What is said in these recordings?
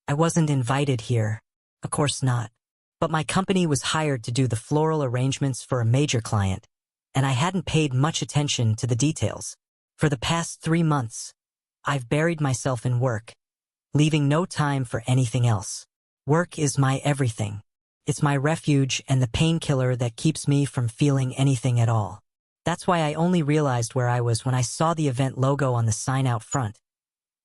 I wasn't invited here. Of course not. But my company was hired to do the floral arrangements for a major client, and I hadn't paid much attention to the details. For the past 3 months, I've buried myself in work, leaving no time for anything else. Work is my everything. It's my refuge and the painkiller that keeps me from feeling anything at all. That's why I only realized where I was when I saw the event logo on the sign out front.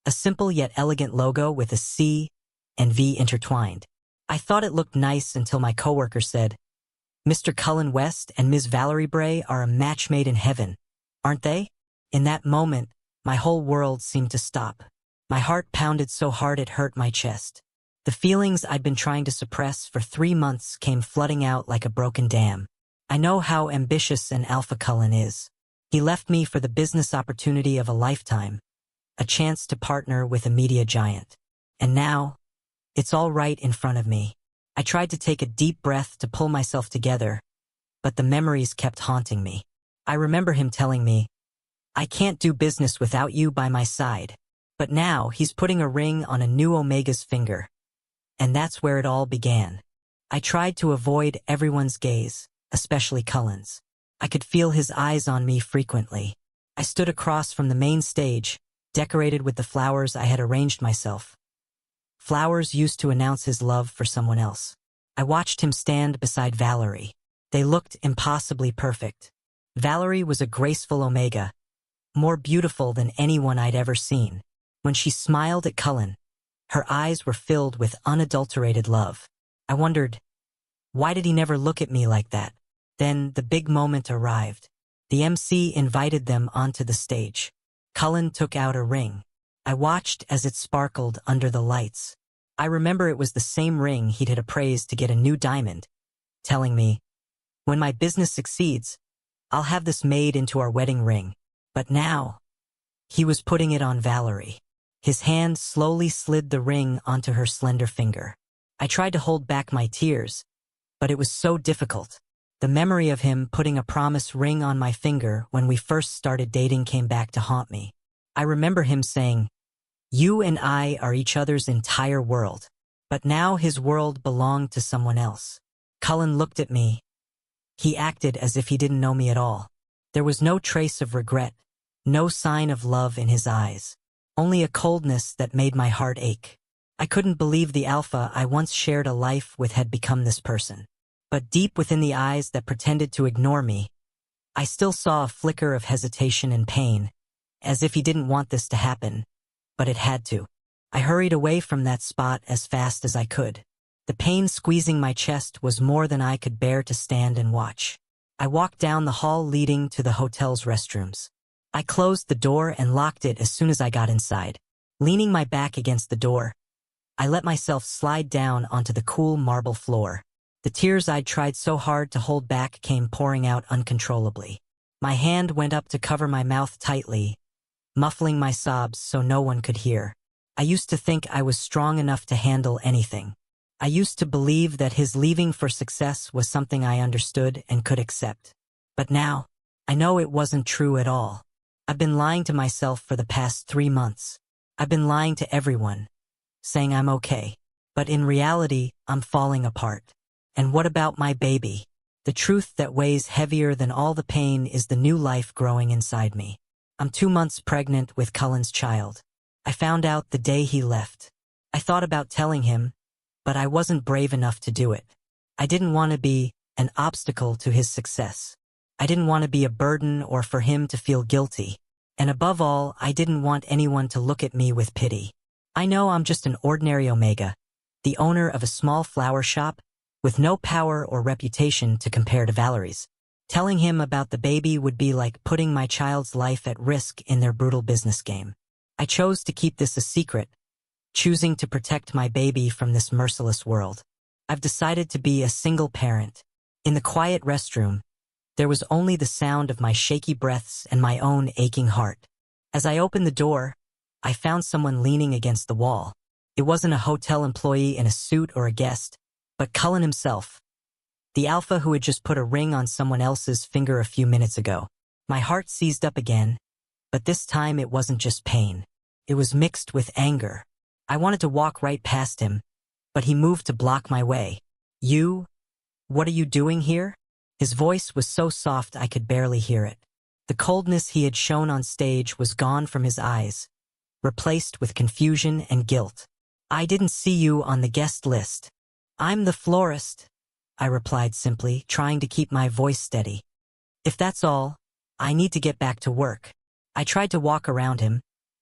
A simple yet elegant logo with a C and V intertwined. I thought it looked nice until my coworker said, "Mr. Cullen West and Ms. Valerie Bray are a match made in heaven, aren't they?" In that moment, my whole world seemed to stop. My heart pounded so hard it hurt my chest. The feelings I'd been trying to suppress for 3 months came flooding out like a broken dam. I know how ambitious and alpha Cullen is. He left me for the business opportunity of a lifetime, a chance to partner with a media giant. And now, it's all right in front of me. I tried to take a deep breath to pull myself together, but the memories kept haunting me. I remember him telling me, "I can't do business without you by my side." But now he's putting a ring on a new Omega's finger. And that's where it all began. I tried to avoid everyone's gaze, especially Cullen's. I could feel his eyes on me frequently. I stood across from the main stage, decorated with the flowers I had arranged myself. Flowers used to announce his love for someone else. I watched him stand beside Valerie. They looked impossibly perfect. Valerie was a graceful Omega, more beautiful than anyone I'd ever seen. When she smiled at Cullen, her eyes were filled with unadulterated love. I wondered, why did he never look at me like that? Then the big moment arrived. The MC invited them onto the stage. Cullen took out a ring. I watched as it sparkled under the lights. I remember it was the same ring he'd had appraised to get a new diamond, telling me, "When my business succeeds, I'll have this made into our wedding ring." But now, he was putting it on Valerie. His hand slowly slid the ring onto her slender finger. I tried to hold back my tears, but it was so difficult. The memory of him putting a promise ring on my finger when we first started dating came back to haunt me. I remember him saying, "You and I are each other's entire world." But now his world belonged to someone else. Cullen looked at me. He acted as if he didn't know me at all. There was no trace of regret, no sign of love in his eyes. Only a coldness that made my heart ache. I couldn't believe the alpha I once shared a life with had become this person. But deep within the eyes that pretended to ignore me, I still saw a flicker of hesitation and pain, as if he didn't want this to happen, but it had to. I hurried away from that spot as fast as I could. The pain squeezing my chest was more than I could bear to stand and watch. I walked down the hall leading to the hotel's restrooms. I closed the door and locked it as soon as I got inside. Leaning my back against the door, I let myself slide down onto the cool marble floor. The tears I'd tried so hard to hold back came pouring out uncontrollably. My hand went up to cover my mouth tightly, muffling my sobs so no one could hear. I used to think I was strong enough to handle anything. I used to believe that his leaving for success was something I understood and could accept. But now, I know it wasn't true at all. I've been lying to myself for the past 3 months. I've been lying to everyone, saying I'm okay. But in reality, I'm falling apart. And what about my baby? The truth that weighs heavier than all the pain is the new life growing inside me. I'm 2 months pregnant with Cullen's child. I found out the day he left. I thought about telling him, but I wasn't brave enough to do it. I didn't want to be an obstacle to his success. I didn't want to be a burden or for him to feel guilty. And above all, I didn't want anyone to look at me with pity. I know I'm just an ordinary Omega, the owner of a small flower shop, with no power or reputation to compare to Valerie's. Telling him about the baby would be like putting my child's life at risk in their brutal business game. I chose to keep this a secret, choosing to protect my baby from this merciless world. I've decided to be a single parent. In the quiet restroom, there was only the sound of my shaky breaths and my own aching heart. As I opened the door, I found someone leaning against the wall. It wasn't a hotel employee in a suit or a guest, but Cullen himself, the alpha who had just put a ring on someone else's finger a few minutes ago. My heart seized up again, but this time it wasn't just pain. It was mixed with anger. I wanted to walk right past him, but he moved to block my way. You? What are you doing here? His voice was so soft I could barely hear it. The coldness he had shown on stage was gone from his eyes, replaced with confusion and guilt. I didn't see you on the guest list. I'm the florist, I replied simply, trying to keep my voice steady. If that's all, I need to get back to work. I tried to walk around him,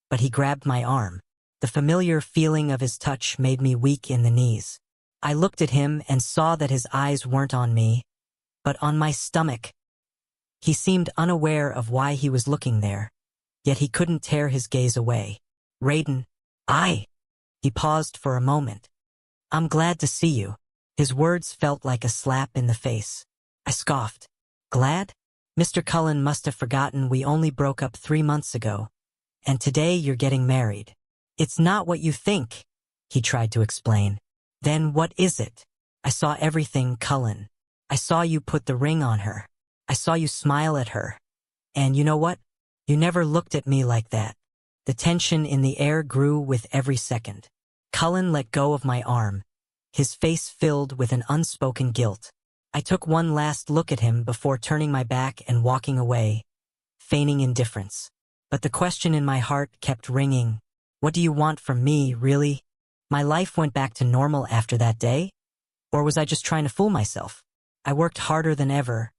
but he grabbed my arm. The familiar feeling of his touch made me weak in the knees. I looked at him and saw that his eyes weren't on me, but on my stomach. He seemed unaware of why he was looking there, yet he couldn't tear his gaze away. Raiden, He paused for a moment. I'm glad to see you. His words felt like a slap in the face. I scoffed. Glad? Mr. Cullen must have forgotten we only broke up 3 months ago, and today you're getting married. It's not what you think, he tried to explain. Then what is it? I saw everything, Cullen. I saw you put the ring on her. I saw you smile at her. And you know what? You never looked at me like that. The tension in the air grew with every second. Cullen let go of my arm, his face filled with an unspoken guilt. I took one last look at him before turning my back and walking away, feigning indifference. But the question in my heart kept ringing. What do you want from me, really? My life went back to normal after that day? Or was I just trying to fool myself? I worked harder than ever,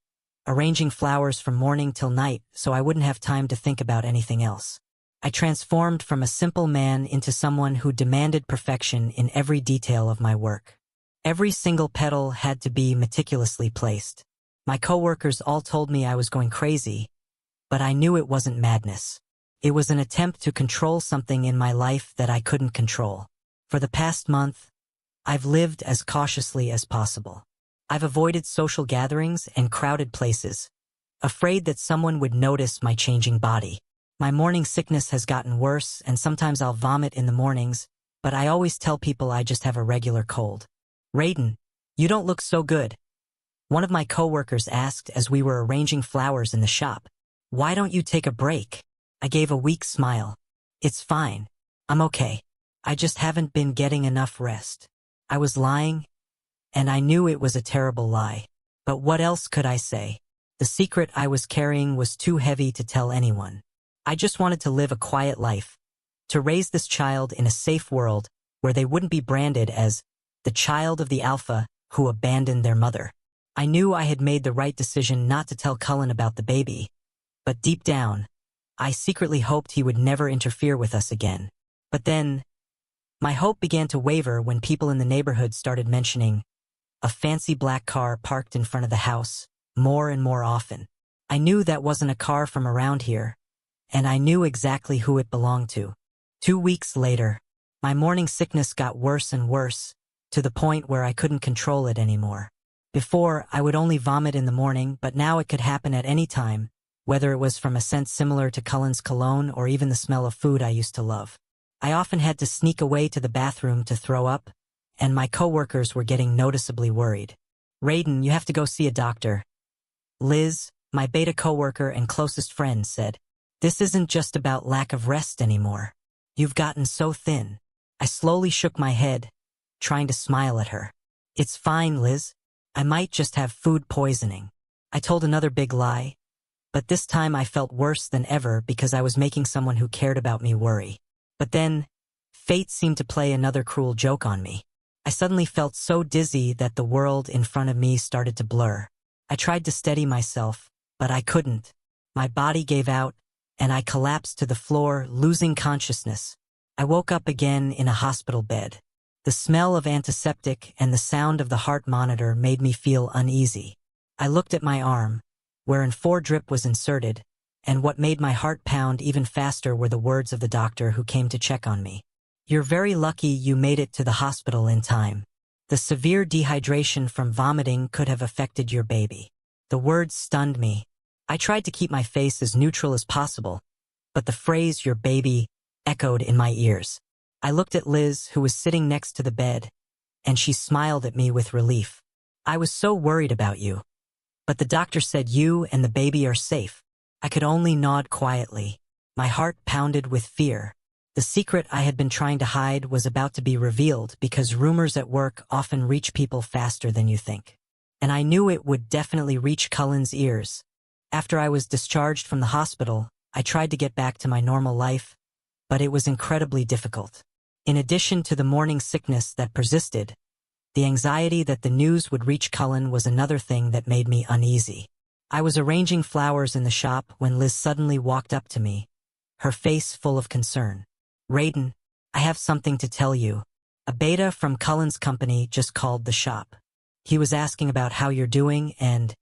arranging flowers from morning till night so I wouldn't have time to think about anything else. I transformed from a simple man into someone who demanded perfection in every detail of my work. Every single petal had to be meticulously placed. My coworkers all told me I was going crazy, but I knew it wasn't madness. It was an attempt to control something in my life that I couldn't control. For the past month, I've lived as cautiously as possible. I've avoided social gatherings and crowded places, afraid that someone would notice my changing body. My morning sickness has gotten worse, and sometimes I'll vomit in the mornings, but I always tell people I just have a regular cold. Raiden, you don't look so good. One of my coworkers asked as we were arranging flowers in the shop. Why don't you take a break? I gave a weak smile. It's fine. I'm okay. I just haven't been getting enough rest. I was lying, and I knew it was a terrible lie. But what else could I say? The secret I was carrying was too heavy to tell anyone. I just wanted to live a quiet life, to raise this child in a safe world where they wouldn't be branded as the child of the alpha who abandoned their mother. I knew I had made the right decision not to tell Cullen about the baby, but deep down, I secretly hoped he would never interfere with us again. But then, my hope began to waver when people in the neighborhood started mentioning a fancy black car parked in front of the house more and more often. I knew that wasn't a car from around here, and I knew exactly who it belonged to. 2 weeks later, my morning sickness got worse and worse, to the point where I couldn't control it anymore. Before, I would only vomit in the morning, but now it could happen at any time, whether it was from a scent similar to Cullen's cologne or even the smell of food I used to love. I often had to sneak away to the bathroom to throw up, and my coworkers were getting noticeably worried. Raiden, you have to go see a doctor. Liz, my beta coworker and closest friend, said, this isn't just about lack of rest anymore. You've gotten so thin. I slowly shook my head, trying to smile at her. It's fine, Liz. I might just have food poisoning. I told another big lie, but this time I felt worse than ever because I was making someone who cared about me worry. But then, fate seemed to play another cruel joke on me. I suddenly felt so dizzy that the world in front of me started to blur. I tried to steady myself, but I couldn't. My body gave out, and I collapsed to the floor, losing consciousness. I woke up again in a hospital bed. The smell of antiseptic and the sound of the heart monitor made me feel uneasy. I looked at my arm, where an 4 drip was inserted, and what made my heart pound even faster were the words of the doctor who came to check on me. You're very lucky you made it to the hospital in time. The severe dehydration from vomiting could have affected your baby. The words stunned me. I tried to keep my face as neutral as possible, but the phrase your baby echoed in my ears. I looked at Liz, who was sitting next to the bed, and she smiled at me with relief. I was so worried about you. But the doctor said you and the baby are safe. I could only nod quietly. My heart pounded with fear. The secret I had been trying to hide was about to be revealed because rumors at work often reach people faster than you think. And I knew it would definitely reach Cullen's ears. After I was discharged from the hospital, I tried to get back to my normal life, but it was incredibly difficult. In addition to the morning sickness that persisted, the anxiety that the news would reach Cullen was another thing that made me uneasy. I was arranging flowers in the shop when Liz suddenly walked up to me, her face full of concern. "Raiden, I have something to tell you. A beta from Cullen's company just called the shop. He was asking about how you're doing and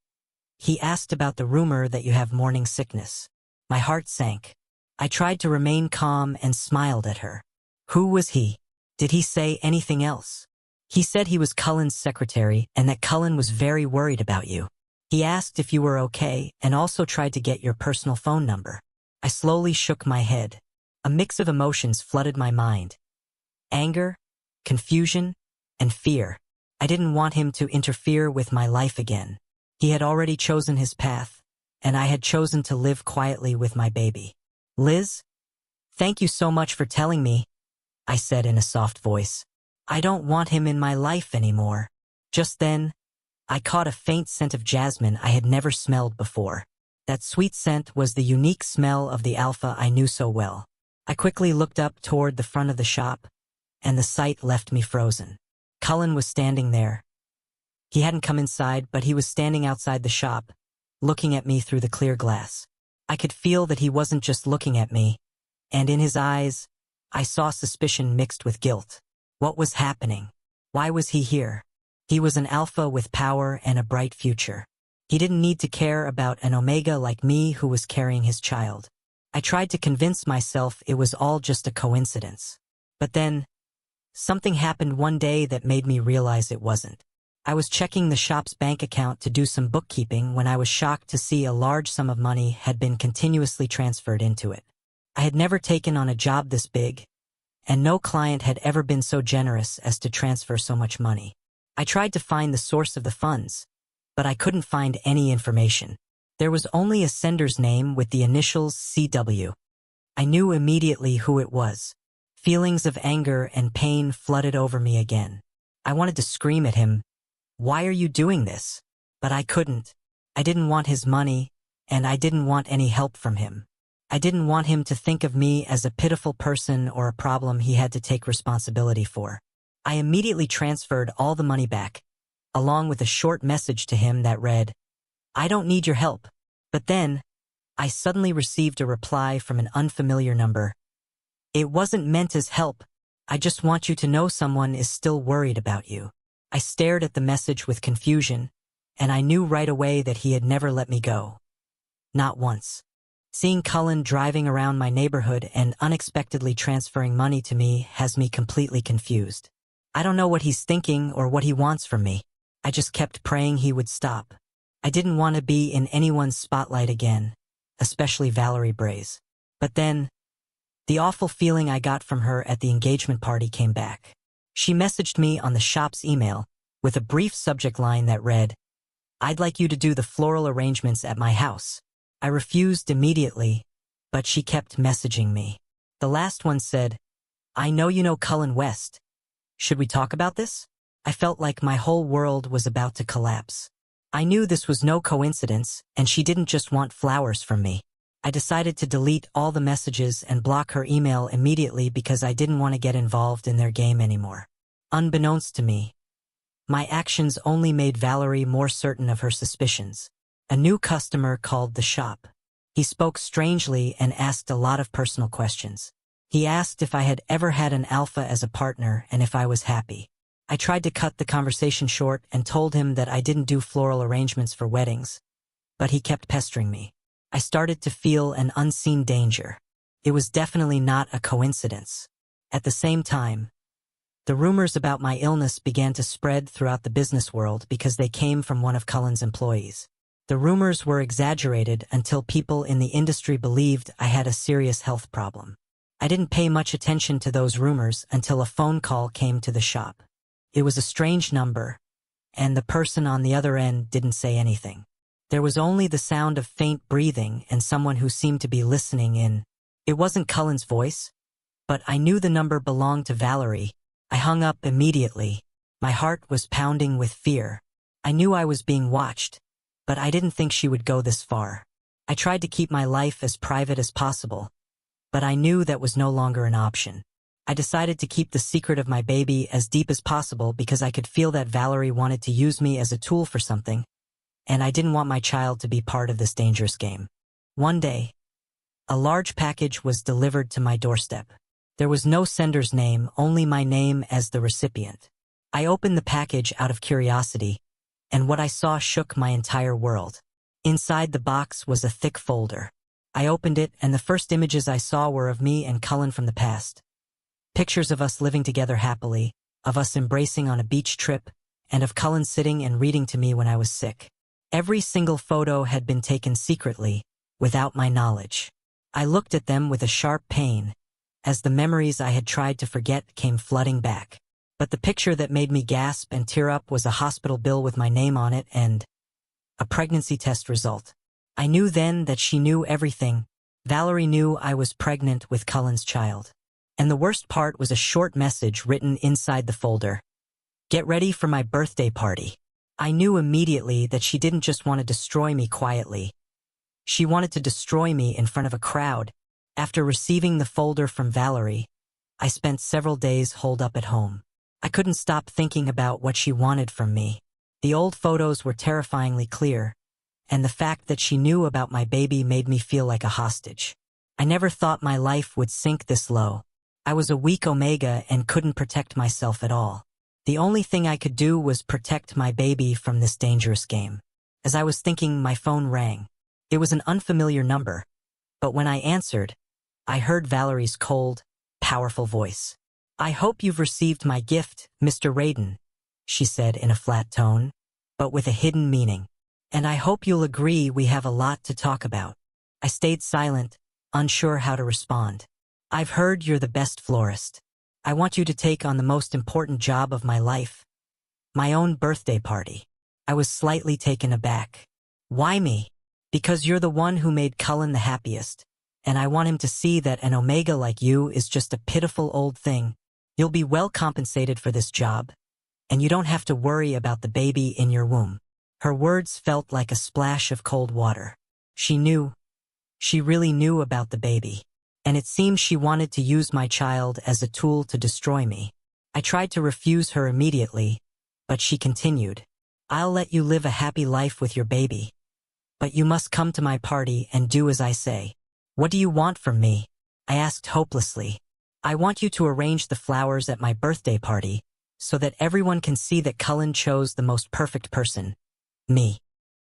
he asked about the rumor that you have morning sickness." My heart sank. I tried to remain calm and smiled at her. "Who was he? Did he say anything else?" "He said he was Cullen's secretary and that Cullen was very worried about you. He asked if you were okay and also tried to get your personal phone number." I slowly shook my head. A mix of emotions flooded my mind. Anger, confusion, and fear. I didn't want him to interfere with my life again. He had already chosen his path, and I had chosen to live quietly with my baby. "Liz, thank you so much for telling me," I said in a soft voice. "I don't want him in my life anymore." Just then, I caught a faint scent of jasmine I had never smelled before. That sweet scent was the unique smell of the alpha I knew so well. I quickly looked up toward the front of the shop, and the sight left me frozen. Cullen was standing there. He hadn't come inside, but he was standing outside the shop, looking at me through the clear glass. I could feel that he wasn't just looking at me, and in his eyes, I saw suspicion mixed with guilt. What was happening? Why was he here? He was an alpha with power and a bright future. He didn't need to care about an omega like me who was carrying his child. I tried to convince myself it was all just a coincidence. But then, something happened one day that made me realize it wasn't. I was checking the shop's bank account to do some bookkeeping when I was shocked to see a large sum of money had been continuously transferred into it. I had never taken on a job this big, and no client had ever been so generous as to transfer so much money. I tried to find the source of the funds, but I couldn't find any information. There was only a sender's name with the initials CW. I knew immediately who it was. Feelings of anger and pain flooded over me again. I wanted to scream at him, "Why are you doing this?" But I couldn't. I didn't want his money, and I didn't want any help from him. I didn't want him to think of me as a pitiful person or a problem he had to take responsibility for. I immediately transferred all the money back, along with a short message to him that read, "I don't need your help." But then, I suddenly received a reply from an unfamiliar number. "It wasn't meant as help. I just want you to know someone is still worried about you." I stared at the message with confusion, and I knew right away that he had never let me go. Not once. Seeing Cullen driving around my neighborhood and unexpectedly transferring money to me has me completely confused. I don't know what he's thinking or what he wants from me. I just kept praying he would stop. I didn't want to be in anyone's spotlight again, especially Valerie Bray's. But then, the awful feeling I got from her at the engagement party came back. She messaged me on the shop's email with a brief subject line that read, "I'd like you to do the floral arrangements at my house." I refused immediately, but she kept messaging me. The last one said, "I know you know Cullen West. Should we talk about this?" I felt like my whole world was about to collapse. I knew this was no coincidence, and she didn't just want flowers from me. I decided to delete all the messages and block her email immediately because I didn't want to get involved in their game anymore. Unbeknownst to me, my actions only made Valerie more certain of her suspicions. A new customer called the shop. He spoke strangely and asked a lot of personal questions. He asked if I had ever had an alpha as a partner and if I was happy. I tried to cut the conversation short and told him that I didn't do floral arrangements for weddings, but he kept pestering me. I started to feel an unseen danger. It was definitely not a coincidence. At the same time, the rumors about my illness began to spread throughout the business world because they came from one of Cullen's employees. The rumors were exaggerated until people in the industry believed I had a serious health problem. I didn't pay much attention to those rumors until a phone call came to the shop. It was a strange number, and the person on the other end didn't say anything. There was only the sound of faint breathing and someone who seemed to be listening in. It wasn't Cullen's voice, but I knew the number belonged to Valerie. I hung up immediately. My heart was pounding with fear. I knew I was being watched, but I didn't think she would go this far. I tried to keep my life as private as possible, but I knew that was no longer an option. I decided to keep the secret of my baby as deep as possible because I could feel that Valerie wanted to use me as a tool for something, and I didn't want my child to be part of this dangerous game. One day, a large package was delivered to my doorstep. There was no sender's name, only my name as the recipient. I opened the package out of curiosity, and what I saw shook my entire world. Inside the box was a thick folder. I opened it, and the first images I saw were of me and Cullen from the past. Pictures of us living together happily, of us embracing on a beach trip, and of Cullen sitting and reading to me when I was sick. Every single photo had been taken secretly, without my knowledge. I looked at them with a sharp pain, as the memories I had tried to forget came flooding back. But the picture that made me gasp and tear up was a hospital bill with my name on it and a pregnancy test result. I knew then that she knew everything. Valerie knew I was pregnant with Cullen's child. And the worst part was a short message written inside the folder. "Get ready for my birthday party." I knew immediately that she didn't just want to destroy me quietly. She wanted to destroy me in front of a crowd. After receiving the folder from Valerie, I spent several days holed up at home. I couldn't stop thinking about what she wanted from me. The old photos were terrifyingly clear, and the fact that she knew about my baby made me feel like a hostage. I never thought my life would sink this low. I was a weak Omega and couldn't protect myself at all. The only thing I could do was protect my baby from this dangerous game. As I was thinking, my phone rang. It was an unfamiliar number, but when I answered, I heard Valerie's cold, powerful voice. "I hope you've received my gift, Mr. Raiden," she said in a flat tone, but with a hidden meaning. "And I hope you'll agree we have a lot to talk about." I stayed silent, unsure how to respond. "I've heard you're the best florist. I want you to take on the most important job of my life, my own birthday party." I was slightly taken aback. "Why me?" "Because you're the one who made Cullen the happiest, and I want him to see that an Omega like you is just a pitiful old thing. You'll be well compensated for this job, and you don't have to worry about the baby in your womb." Her words felt like a splash of cold water. She knew. She really knew about the baby. And it seemed she wanted to use my child as a tool to destroy me. I tried to refuse her immediately, but she continued. "I'll let you live a happy life with your baby, but you must come to my party and do as I say." "What do you want from me?" I asked hopelessly. "I want you to arrange the flowers at my birthday party so that everyone can see that Cullen chose the most perfect person, me."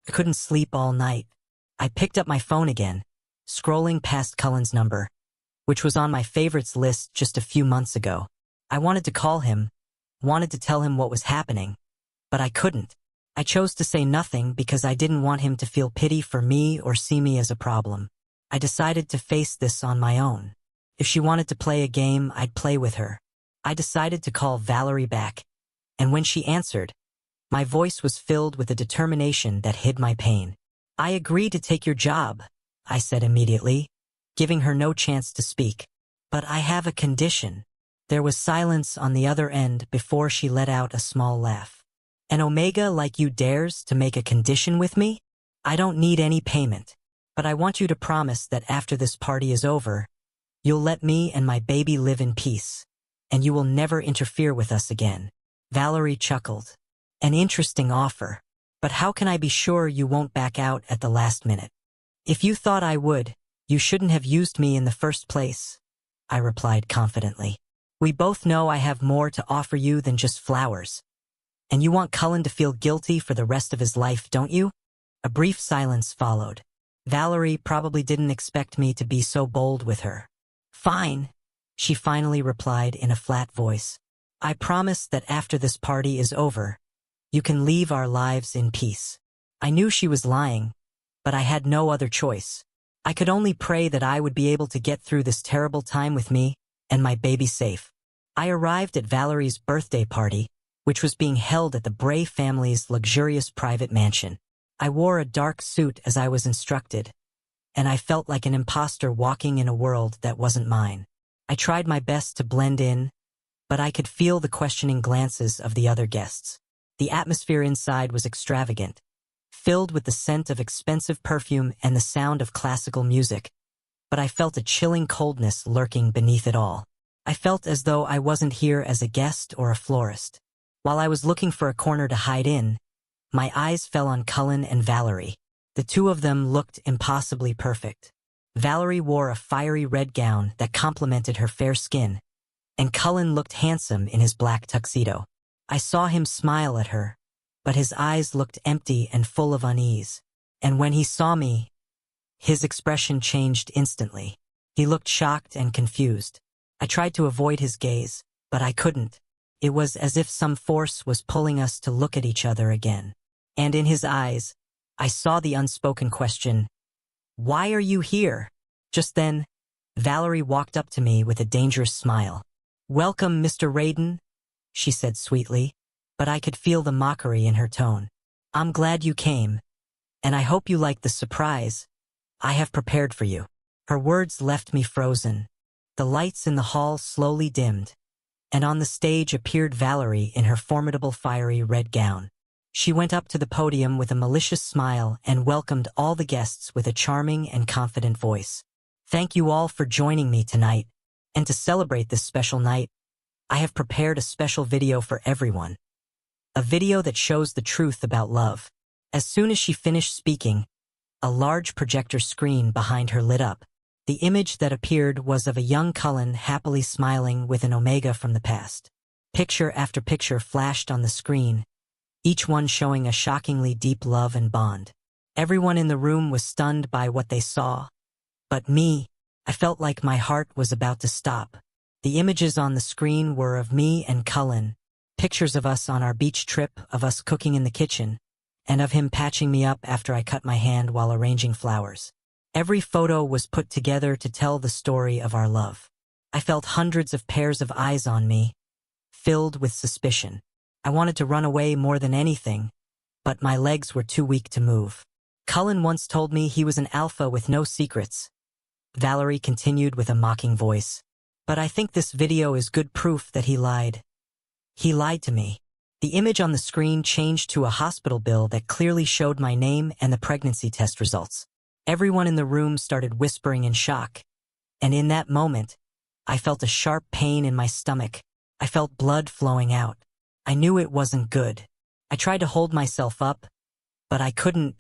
I couldn't sleep all night. I picked up my phone again, scrolling past Cullen's number, which was on my favorites list just a few months ago. I wanted to call him, wanted to tell him what was happening, but I couldn't. I chose to say nothing because I didn't want him to feel pity for me or see me as a problem. I decided to face this on my own. If she wanted to play a game, I'd play with her. I decided to call Valerie back, and when she answered, my voice was filled with a determination that hid my pain. "I agree to take your job," I said immediately, giving her no chance to speak. "But I have a condition." There was silence on the other end before she let out a small laugh. "An Omega like you dares to make a condition with me? I don't need any payment, but I want you to promise that after this party is over, you'll let me and my baby live in peace, and you will never interfere with us again." Valerie chuckled. "An interesting offer, but how can I be sure you won't back out at the last minute?" "If you thought I would, you shouldn't have used me in the first place," I replied confidently. "We both know I have more to offer you than just flowers. And you want Cullen to feel guilty for the rest of his life, don't you?" A brief silence followed. Valerie probably didn't expect me to be so bold with her. "Fine," she finally replied in a flat voice. "I promise that after this party is over, you can leave our lives in peace." I knew she was lying, but I had no other choice. I could only pray that I would be able to get through this terrible time with me and my baby safe. I arrived at Valerie's birthday party, which was being held at the Bray family's luxurious private mansion. I wore a dark suit as I was instructed, and I felt like an imposter walking in a world that wasn't mine. I tried my best to blend in, but I could feel the questioning glances of the other guests. The atmosphere inside was extravagant, filled with the scent of expensive perfume and the sound of classical music, but I felt a chilling coldness lurking beneath it all. I felt as though I wasn't here as a guest or a florist. While I was looking for a corner to hide in, my eyes fell on Cullen and Valerie. The two of them looked impossibly perfect. Valerie wore a fiery red gown that complemented her fair skin, and Cullen looked handsome in his black tuxedo. I saw him smile at her, but his eyes looked empty and full of unease. And when he saw me, his expression changed instantly. He looked shocked and confused. I tried to avoid his gaze, but I couldn't. It was as if some force was pulling us to look at each other again. And in his eyes, I saw the unspoken question, "Why are you here?" Just then, Valerie walked up to me with a dangerous smile. "Welcome, Mr. Raiden," she said sweetly, but I could feel the mockery in her tone. "I'm glad you came, and I hope you like the surprise I have prepared for you." Her words left me frozen. The lights in the hall slowly dimmed, and on the stage appeared Valerie in her formidable fiery red gown. She went up to the podium with a malicious smile and welcomed all the guests with a charming and confident voice. "Thank you all for joining me tonight, and to celebrate this special night, I have prepared a special video for everyone. A video that shows the truth about love." As soon as she finished speaking, a large projector screen behind her lit up. The image that appeared was of a young Cullen happily smiling with an Omega from the past. Picture after picture flashed on the screen, each one showing a shockingly deep love and bond. Everyone in the room was stunned by what they saw. But me, I felt like my heart was about to stop. The images on the screen were of me and Cullen, pictures of us on our beach trip, of us cooking in the kitchen, and of him patching me up after I cut my hand while arranging flowers. Every photo was put together to tell the story of our love. I felt hundreds of pairs of eyes on me, filled with suspicion. I wanted to run away more than anything, but my legs were too weak to move. "Cullen once told me he was an alpha with no secrets," Valerie continued with a mocking voice. "But I think this video is good proof that he lied. He lied to me." The image on the screen changed to a hospital bill that clearly showed my name and the pregnancy test results. Everyone in the room started whispering in shock, and in that moment, I felt a sharp pain in my stomach. I felt blood flowing out. I knew it wasn't good. I tried to hold myself up, but I couldn't.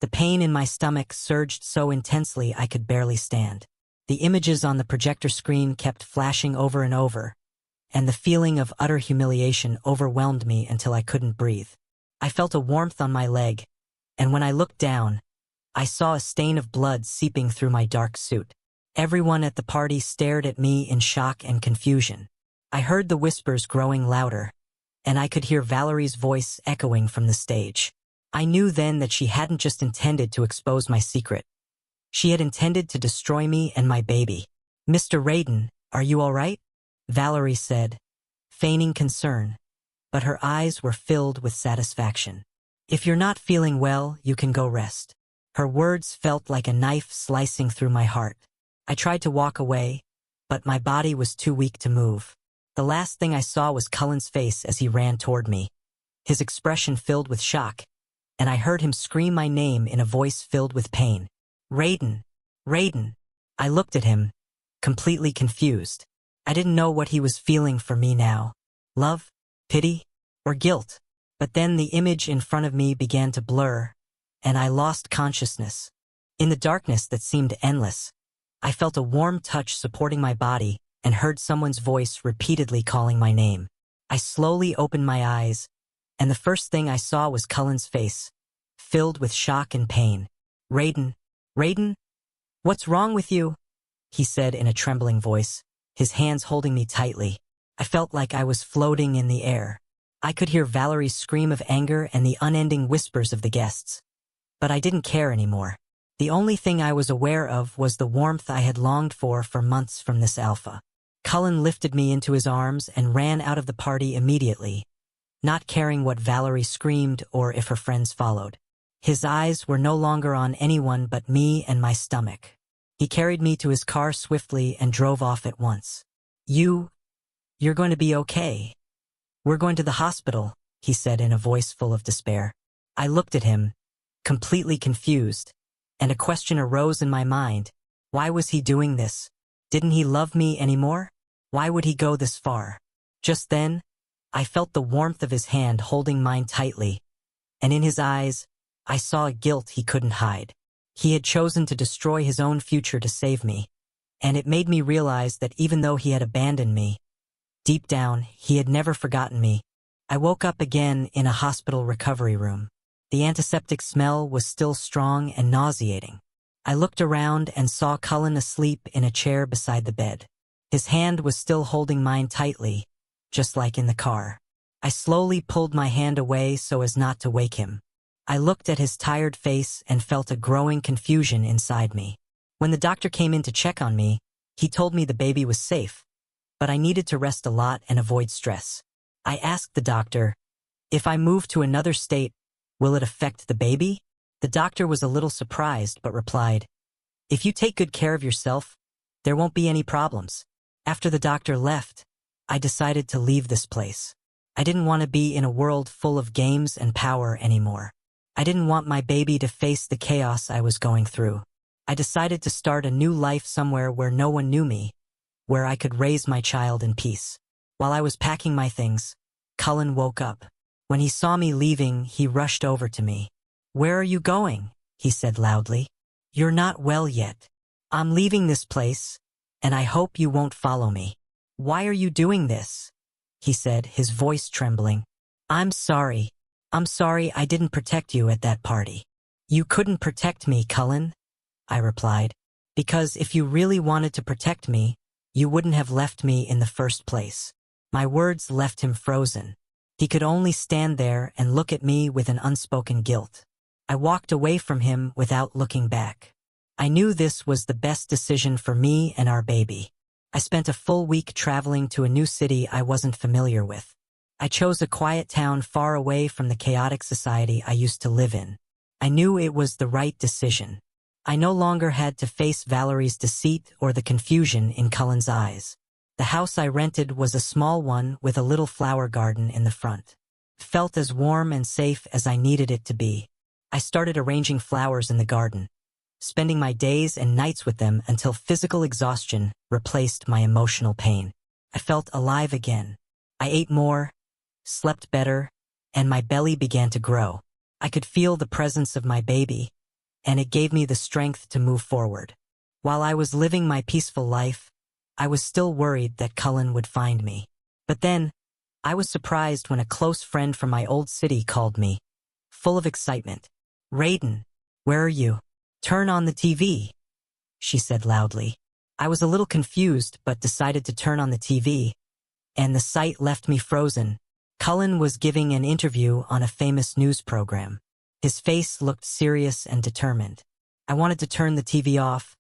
The pain in my stomach surged so intensely I could barely stand. The images on the projector screen kept flashing over and over, and the feeling of utter humiliation overwhelmed me until I couldn't breathe. I felt a warmth on my leg, and when I looked down, I saw a stain of blood seeping through my dark suit. Everyone at the party stared at me in shock and confusion. I heard the whispers growing louder, and I could hear Valerie's voice echoing from the stage. I knew then that she hadn't just intended to expose my secret. She had intended to destroy me and my baby. "Mr. Raiden, are you all right?" Valerie said, feigning concern, but her eyes were filled with satisfaction. "If you're not feeling well, you can go rest." Her words felt like a knife slicing through my heart. I tried to walk away, but my body was too weak to move. The last thing I saw was Cullen's face as he ran toward me, his expression filled with shock, and I heard him scream my name in a voice filled with pain. "Raiden! Raiden!" I looked at him, completely confused. I didn't know what he was feeling for me now. Love? Pity? Or guilt? But then the image in front of me began to blur, and I lost consciousness. In the darkness that seemed endless, I felt a warm touch supporting my body and heard someone's voice repeatedly calling my name. I slowly opened my eyes, and the first thing I saw was Cullen's face, filled with shock and pain. "Raiden, Raiden, what's wrong with you?" he said in a trembling voice, his hands holding me tightly. I felt like I was floating in the air. I could hear Valerie's scream of anger and the unending whispers of the guests. But I didn't care anymore. The only thing I was aware of was the warmth I had longed for months from this alpha. Cullen lifted me into his arms and ran out of the party immediately, not caring what Valerie screamed or if her friends followed. His eyes were no longer on anyone but me and my stomach. He carried me to his car swiftly and drove off at once. You're going to be okay. We're going to the hospital, he said in a voice full of despair. I looked at him, completely confused, and a question arose in my mind. Why was he doing this? Didn't he love me anymore? Why would he go this far? Just then, I felt the warmth of his hand holding mine tightly, and in his eyes, I saw a guilt he couldn't hide. He had chosen to destroy his own future to save me, and it made me realize that even though he had abandoned me, deep down, he had never forgotten me. I woke up again in a hospital recovery room. The antiseptic smell was still strong and nauseating. I looked around and saw Cullen asleep in a chair beside the bed. His hand was still holding mine tightly, just like in the car. I slowly pulled my hand away so as not to wake him. I looked at his tired face and felt a growing confusion inside me. When the doctor came in to check on me, he told me the baby was safe, but I needed to rest a lot and avoid stress. I asked the doctor, if I move to another state, will it affect the baby? The doctor was a little surprised but replied, if you take good care of yourself, there won't be any problems. After the doctor left, I decided to leave this place. I didn't want to be in a world full of games and power anymore. I didn't want my baby to face the chaos I was going through. I decided to start a new life somewhere where no one knew me, where I could raise my child in peace. While I was packing my things, Cullen woke up. When he saw me leaving, he rushed over to me. Where are you going? He said loudly. You're not well yet. I'm leaving this place, and I hope you won't follow me. Why are you doing this? He said, his voice trembling. I'm sorry I didn't protect you at that party. You couldn't protect me, Cullen, I replied, because if you really wanted to protect me, you wouldn't have left me in the first place. My words left him frozen. He could only stand there and look at me with an unspoken guilt. I walked away from him without looking back. I knew this was the best decision for me and our baby. I spent a full week traveling to a new city I wasn't familiar with. I chose a quiet town far away from the chaotic society I used to live in. I knew it was the right decision. I no longer had to face Valerie's deceit or the confusion in Cullen's eyes. The house I rented was a small one with a little flower garden in the front. It felt as warm and safe as I needed it to be. I started arranging flowers in the garden, spending my days and nights with them until physical exhaustion replaced my emotional pain. I felt alive again. I ate more, slept better, and my belly began to grow. I could feel the presence of my baby, and it gave me the strength to move forward. While I was living my peaceful life, I was still worried that Cullen would find me. But then, I was surprised when a close friend from my old city called me, full of excitement. Raiden, where are you? Turn on the TV, she said loudly. I was a little confused but decided to turn on the TV, and the sight left me frozen. Cullen was giving an interview on a famous news program. His face looked serious and determined. I wanted to turn the TV off,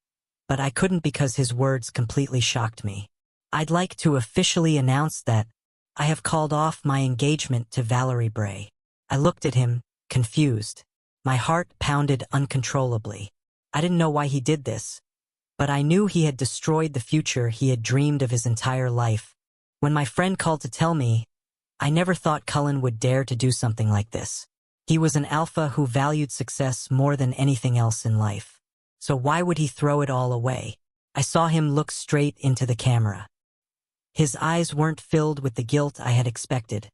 but I couldn't because his words completely shocked me. I'd like to officially announce that I have called off my engagement to Valerie Bray. I looked at him, confused. My heart pounded uncontrollably. I didn't know why he did this, but I knew he had destroyed the future he had dreamed of his entire life. When my friend called to tell me, I never thought Cullen would dare to do something like this. He was an alpha who valued success more than anything else in life. So why would he throw it all away? I saw him look straight into the camera. His eyes weren't filled with the guilt I had expected,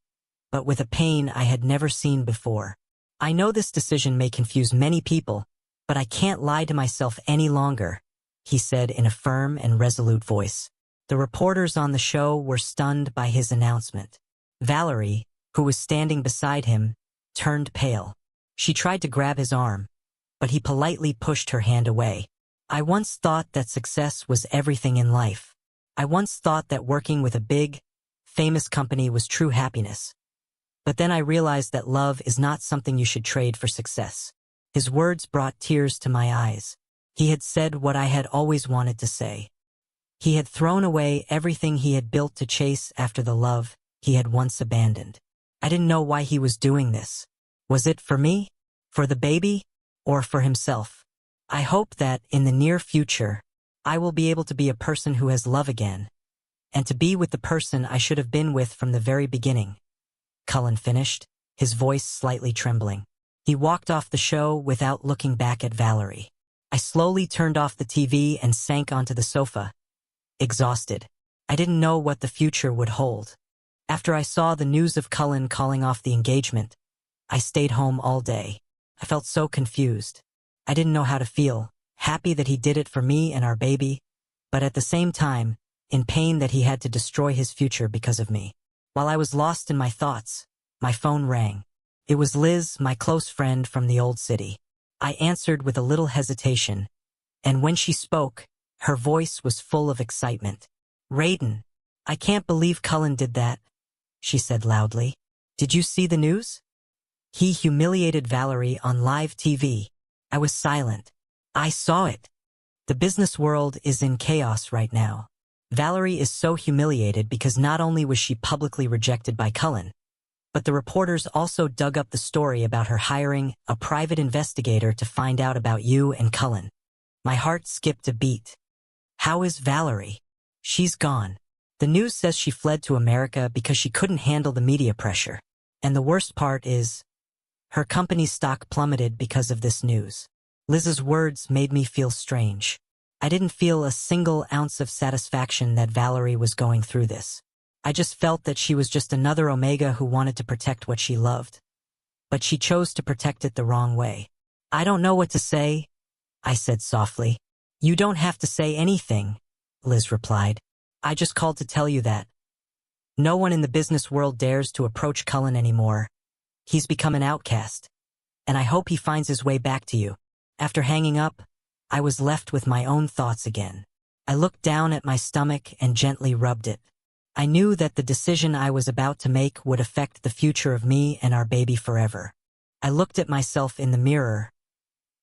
but with a pain I had never seen before. I know this decision may confuse many people, but I can't lie to myself any longer, he said in a firm and resolute voice. The reporters on the show were stunned by his announcement. Valerie, who was standing beside him, turned pale. She tried to grab his arm, but he politely pushed her hand away. I once thought that success was everything in life. I once thought that working with a big, famous company was true happiness. But then I realized that love is not something you should trade for success. His words brought tears to my eyes. He had said what I had always wanted to say. He had thrown away everything he had built to chase after the love he had once abandoned. I didn't know why he was doing this. Was it for me, for the baby, or for himself? I hoped that, in the near future, I will be able to be a person who has love again, and to be with the person I should have been with from the very beginning," Cullen finished, his voice slightly trembling. He walked off the show without looking back at Valerie. I slowly turned off the TV and sank onto the sofa, exhausted. I didn't know what the future would hold. After I saw the news of Cullen calling off the engagement, I stayed home all day. I felt so confused. I didn't know how to feel, happy that he did it for me and our baby, but at the same time, in pain that he had to destroy his future because of me. While I was lost in my thoughts, my phone rang. It was Liz, my close friend from the old city. I answered with a little hesitation, and when she spoke, her voice was full of excitement. "Raiden, I can't believe Cullen did that," she said loudly. "Did you see the news? He humiliated Valerie on live TV." I was silent. "I saw it. The business world is in chaos right now. Valerie is so humiliated because not only was she publicly rejected by Cullen, but the reporters also dug up the story about her hiring a private investigator to find out about you and Cullen." My heart skipped a beat. "How is Valerie?" "She's gone. The news says she fled to America because she couldn't handle the media pressure. And the worst part is, her company's stock plummeted because of this news." Liz's words made me feel strange. I didn't feel a single ounce of satisfaction that Valerie was going through this. I just felt that she was just another Omega who wanted to protect what she loved. But she chose to protect it the wrong way. "I don't know what to say," I said softly. "You don't have to say anything," Liz replied. "I just called to tell you that no one in the business world dares to approach Cullen anymore. He's become an outcast, and I hope he finds his way back to you." After hanging up, I was left with my own thoughts again. I looked down at my stomach and gently rubbed it. I knew that the decision I was about to make would affect the future of me and our baby forever. I looked at myself in the mirror.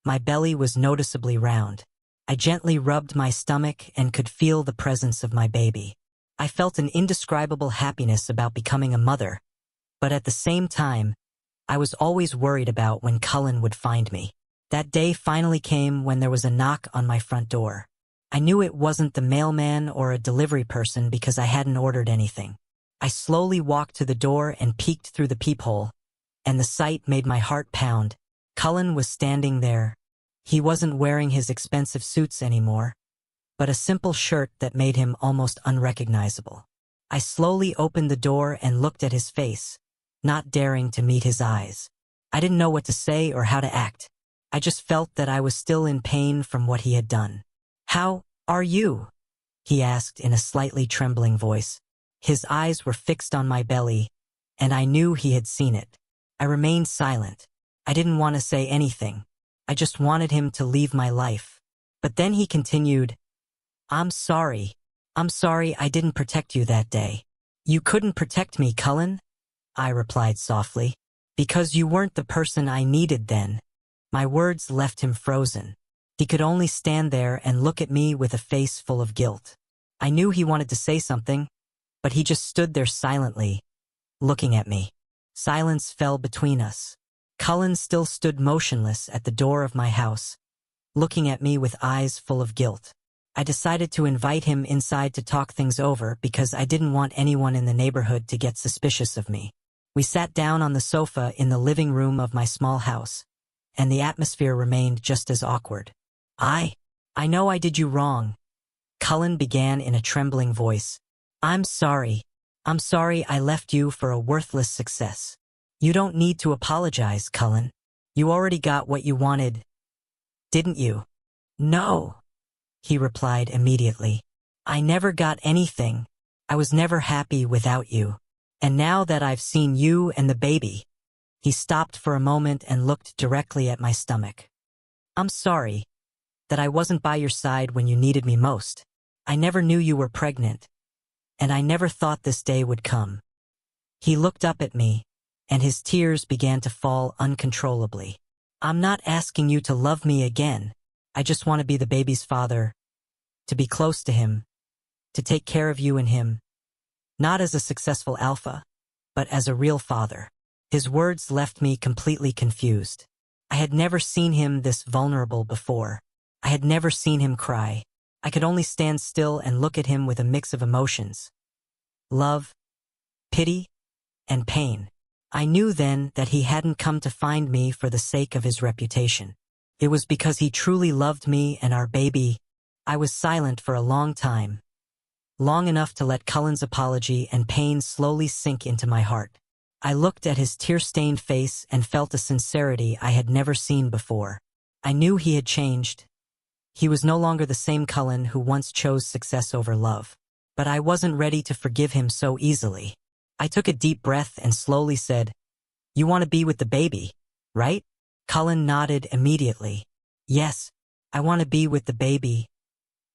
My belly was noticeably round. I gently rubbed my stomach and could feel the presence of my baby. I felt an indescribable happiness about becoming a mother, but at the same time, I was always worried about when Cullen would find me. That day finally came when there was a knock on my front door. I knew it wasn't the mailman or a delivery person because I hadn't ordered anything. I slowly walked to the door and peeked through the peephole, and the sight made my heart pound. Cullen was standing there. He wasn't wearing his expensive suits anymore, but a simple shirt that made him almost unrecognizable. I slowly opened the door and looked at his face, not daring to meet his eyes. I didn't know what to say or how to act. I just felt that I was still in pain from what he had done. "How are you?" he asked in a slightly trembling voice. His eyes were fixed on my belly, and I knew he had seen it. I remained silent. I didn't want to say anything. I just wanted him to leave my life. But then he continued, I'm sorry I didn't protect you that day." "You couldn't protect me, Cullen," I replied softly, "because you weren't the person I needed then." My words left him frozen. He could only stand there and look at me with a face full of guilt. I knew he wanted to say something, but he just stood there silently, looking at me. Silence fell between us. Cullen still stood motionless at the door of my house, looking at me with eyes full of guilt. I decided to invite him inside to talk things over because I didn't want anyone in the neighborhood to get suspicious of me. We sat down on the sofa in the living room of my small house, and the atmosphere remained just as awkward. I know I did you wrong," Cullen began in a trembling voice. I'm sorry I left you for a worthless success. You don't need to apologize, Cullen. You already got what you wanted, didn't you?" "No," he replied immediately. "I never got anything. I was never happy without you. And now that I've seen you and the baby..." He stopped for a moment and looked directly at my stomach. "I'm sorry that I wasn't by your side when you needed me most. I never knew you were pregnant, and I never thought this day would come." He looked up at me, and his tears began to fall uncontrollably. "I'm not asking you to love me again. I just want to be the baby's father, to be close to him, to take care of you and him, not as a successful alpha, but as a real father." His words left me completely confused. I had never seen him this vulnerable before. I had never seen him cry. I could only stand still and look at him with a mix of emotions. Love, pity, and pain. I knew then that he hadn't come to find me for the sake of his reputation. It was because he truly loved me and our baby. I was silent for a long time. Long enough to let Cullen's apology and pain slowly sink into my heart. I looked at his tear-stained face and felt a sincerity I had never seen before. I knew he had changed. He was no longer the same Cullen who once chose success over love. But I wasn't ready to forgive him so easily. I took a deep breath and slowly said, "You want to be with the baby, right?" Cullen nodded immediately. "Yes, I want to be with the baby.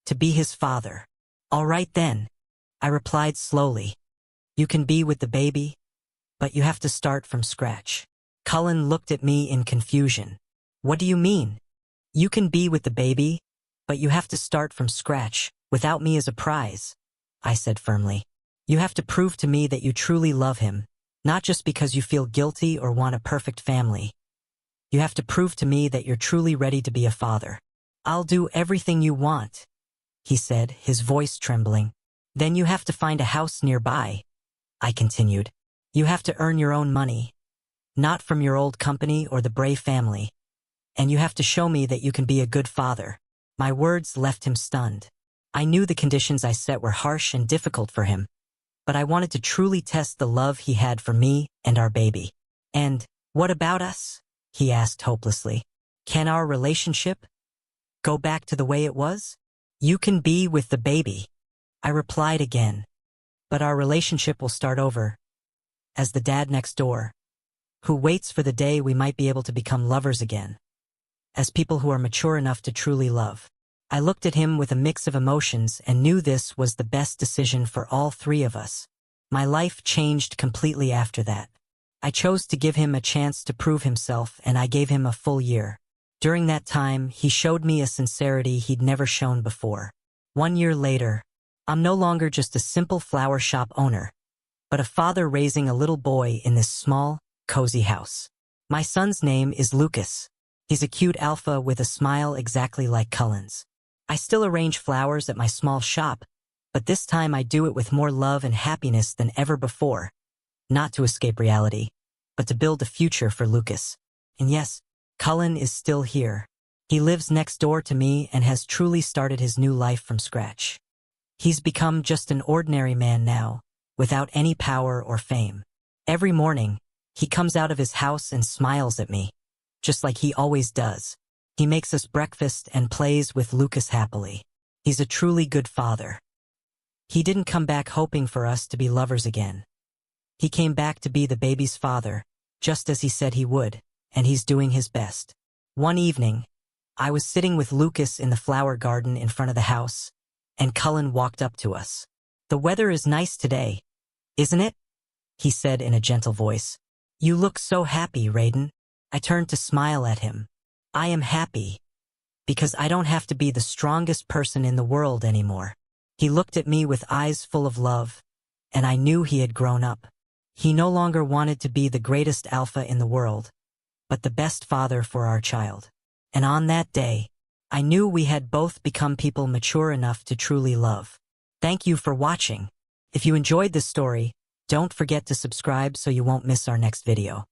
To be his father." "All right then," I replied slowly. "You can be with the baby, but you have to start from scratch." Cullen looked at me in confusion. "What do you mean? You can be with the baby, but you have to start from scratch, without me as a prize," I said firmly. "You have to prove to me that you truly love him, not just because you feel guilty or want a perfect family. You have to prove to me that you're truly ready to be a father." "I'll do everything you want," he said, his voice trembling. "Then you have to find a house nearby," I continued. "You have to earn your own money, not from your old company or the Bray family. And you have to show me that you can be a good father." My words left him stunned. I knew the conditions I set were harsh and difficult for him, but I wanted to truly test the love he had for me and our baby. "And what about us?" he asked hopelessly. "Can our relationship go back to the way it was?" "You can be with the baby," I replied again. "But our relationship will start over, as the dad next door, who waits for the day we might be able to become lovers again, as people who are mature enough to truly love." I looked at him with a mix of emotions and knew this was the best decision for all three of us. My life changed completely after that. I chose to give him a chance to prove himself, and I gave him a full year. During that time, he showed me a sincerity he'd never shown before. 1 year later, I'm no longer just a simple flower shop owner, but a father raising a little boy in this small, cozy house. My son's name is Lucas. He's a cute alpha with a smile exactly like Cullen's. I still arrange flowers at my small shop, but this time I do it with more love and happiness than ever before. Not to escape reality, but to build a future for Lucas. And yes, Cullen is still here. He lives next door to me and has truly started his new life from scratch. He's become just an ordinary man now, without any power or fame. Every morning, he comes out of his house and smiles at me, just like he always does. He makes us breakfast and plays with Lucas happily. He's a truly good father. He didn't come back hoping for us to be lovers again. He came back to be the baby's father, just as he said he would, and he's doing his best. One evening, I was sitting with Lucas in the flower garden in front of the house, and Cullen walked up to us. "The weather is nice today, isn't it?" he said in a gentle voice. "You look so happy, Raiden." I turned to smile at him. "I am happy, because I don't have to be the strongest person in the world anymore." He looked at me with eyes full of love, and I knew he had grown up. He no longer wanted to be the greatest alpha in the world, but the best father for our child. And on that day, I knew we had both become people mature enough to truly love. Thank you for watching. If you enjoyed this story, don't forget to subscribe so you won't miss our next video.